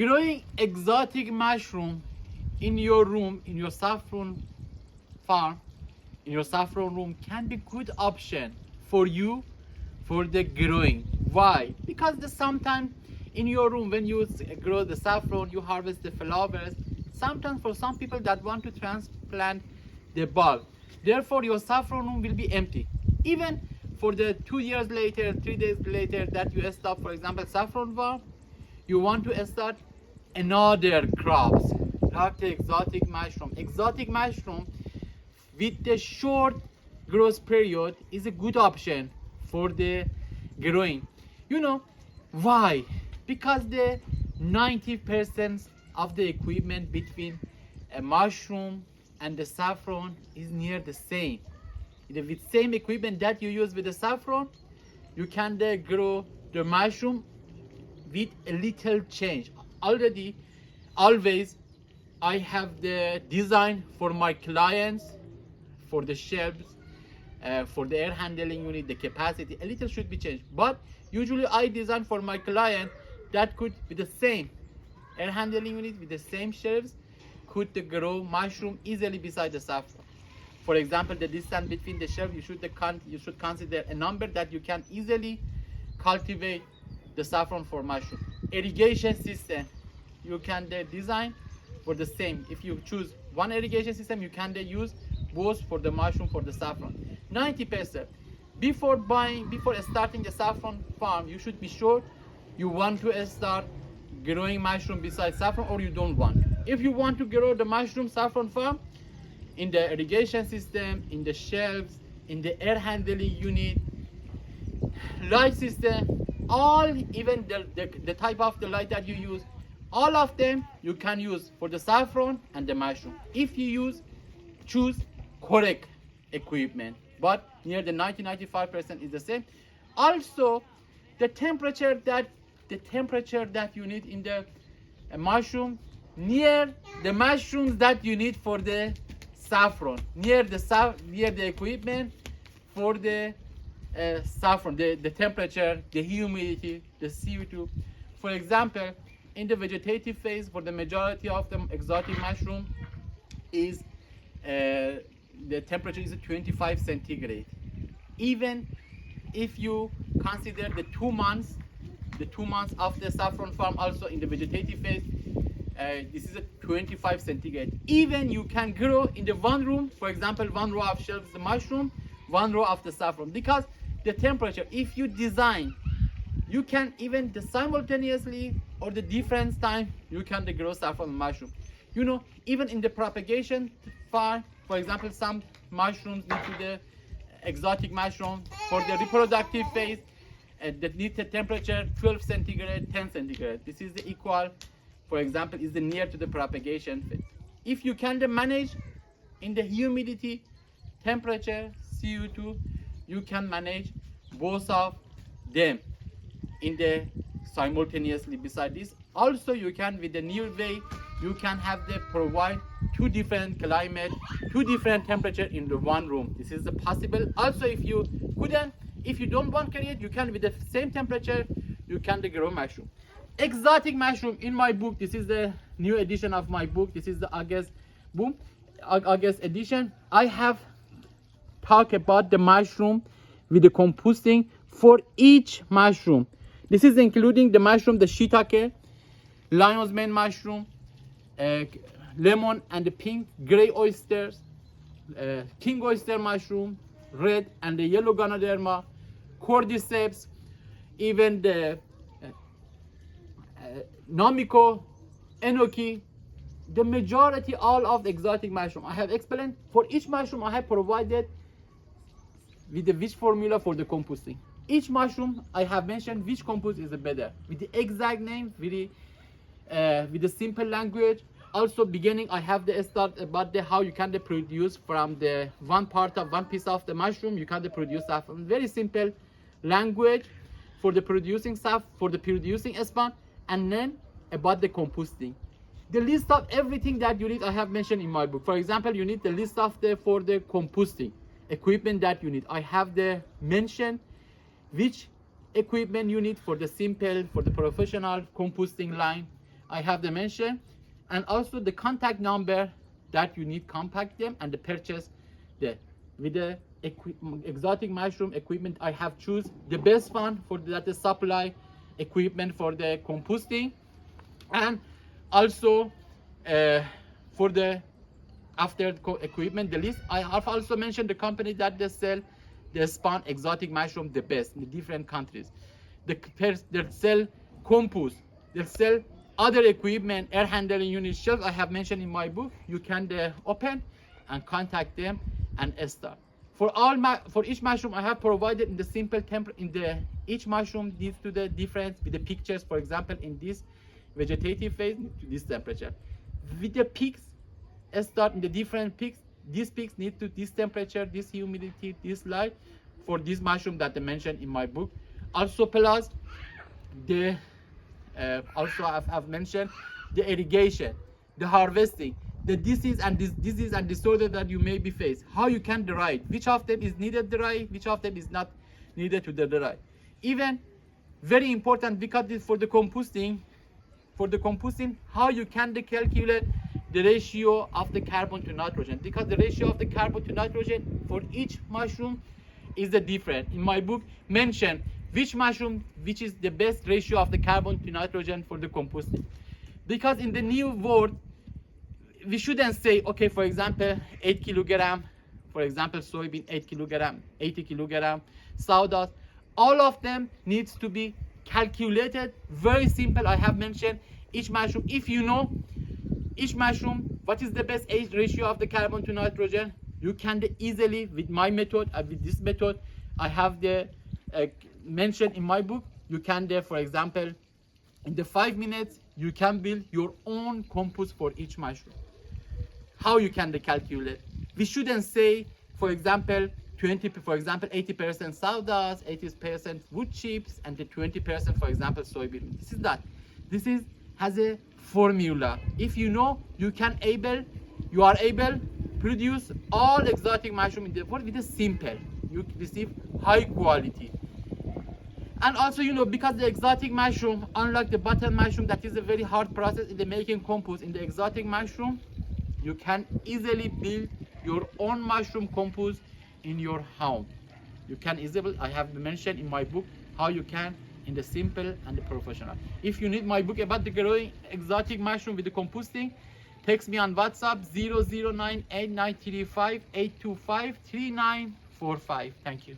Growing exotic mushroom in your room, in your saffron farm, in your saffron room can be good option for you for the growing. Why? Because the sometimes in your room when you grow the saffron, you harvest the flowers. Sometimes for some people that want to transplant the bulb, therefore your saffron room will be empty. Even for the 2 years later, 3 days later that you stop, for example, saffron farm, you want to start another crops like the exotic mushroom. Exotic mushroom with the short growth period is a good option for the growing. You know why? Because the 90% of the equipment between a mushroom and the saffron is near the same. With same equipment that you use with the saffron, you can grow the mushroom with a little change. Already, always, I have the design for my clients, for the shelves, for the air handling unit, the capacity, a little should be changed. But usually I design for my client that could be the same air handling unit with the same shelves, could grow mushroom easily beside the saffron. For example, the distance between the shelves, you should consider a number that you can easily cultivate the saffron for mushroom. Irrigation system, you can design for the same. If you choose one irrigation system, you can use both for the mushroom, for the saffron. 90%. Before starting the saffron farm, you should be sure you want to start growing mushroom beside saffron or you don't want. If you want to grow the mushroom saffron farm, in the irrigation system, in the shelves, in the air handling unit, light system, all, even the type of the light that you use, all of them you can use for the saffron and the mushroom if you choose correct equipment. But near the 90-95% is the same. Also, the temperature that you need in the mushroom near the mushrooms that you need for the saffron, near the equipment for the saffron, the temperature, the humidity, the CO2. For example, in the vegetative phase, for the majority of the exotic mushroom, is the temperature is 25 centigrade. Even if you consider the 2 months of the saffron farm, also in the vegetative phase, this is a 25 centigrade. Even you can grow in the one room, for example, one row of shelves the mushroom, one row of the saffron, because the temperature, if you design, you can even simultaneously or the different time you can grow saffron and mushroom. You know, even in the propagation farm, for example, some mushrooms need to the exotic mushroom for the reproductive phase that need the temperature 12 centigrade, 10 centigrade. This is the equal, for example, is the near to the propagation phase. If you can manage in the humidity, temperature, CO2, you can manage both of them in the simultaneously. Beside this, also you can, with the new way, you can have the provide 2 different climate, 2 different temperature in the one room. This is possible. Also, if you don't want to create, you can with the same temperature, you can grow mushroom. Exotic mushroom in my book, this is the new edition of my book. This is the August edition. I have talked about the mushroom with the composting for each mushroom. This is including the mushroom, the shiitake, lion's mane mushroom, lemon and the pink, gray oysters, king oyster mushroom, red and the yellow ganoderma, cordyceps, even the namiko, enoki, the majority all of the exotic mushroom. I have explained for each mushroom I have provided with the which formula for the composting. Each mushroom I have mentioned which compost is the better with the exact name, with the simple language. Also, beginning I have the start about the how you can produce from the one piece of the mushroom. You can produce saffron. Very simple language for the producing stuff, for the producing sponge, and then about the composting. The list of everything that you need I have mentioned in my book. For example, you need the list of for the composting equipment that you need. I have the mention which equipment you need for the simple, for the professional composting line. I have the mention, and also the contact number that you need contact them, and the purchase the with the exotic mushroom equipment. I have choose the best one for that supply equipment for the composting, and also for the after equipment the list. I have also mentioned the company that they sell the spawn exotic mushroom the best in the different countries. They sell compost, they sell other equipment, air handling unit, shelves I have mentioned in my book. You can open and contact them and start. For each mushroom I have provided in the simple each mushroom needs to the difference with the pictures. For example, in this vegetative phase to this temperature. With the peaks, start in the different peaks. These peaks need to this temperature, this humidity, this light for this mushroom that I mentioned in my book. Also plus the also I've mentioned the irrigation, the harvesting, the disease and disorder that you may be faced, how you can dry, which of them is needed dry, which of them is not needed to the dry. Even very important because for the composting, how you can calculate the ratio of the carbon to nitrogen, because the ratio of the carbon to nitrogen for each mushroom is different. In my book mention which mushroom which is the best ratio of the carbon to nitrogen for the composting, because in the new world we shouldn't say, okay, for example 8 kilogram, for example soybean 8 kilogram, 80 kilogram, sawdust, all of them needs to be calculated. Very simple. I have mentioned each mushroom. If you know each mushroom what is the best age ratio of the carbon to nitrogen, you can easily with my method, with this method I have the mentioned in my book. You can for example in the 5 minutes you can build your own compost for each mushroom. How you can calculate? We shouldn't say, for example 80% sawdust, 80% wood chips, and the 20% for example soybean. This is that. This has a formula. If you know, you are able produce all exotic mushroom in the world with a simple. You receive high quality. And also, because the exotic mushroom, unlike the button mushroom, that is a very hard process in the making compost, in the exotic mushroom, you can easily build your own mushroom compost in your home. You can easily, I have mentioned in my book how you can in the simple and the professional. If you need my book about the growing exotic mushroom with the composting, text me on WhatsApp 00989358253945. Thank you.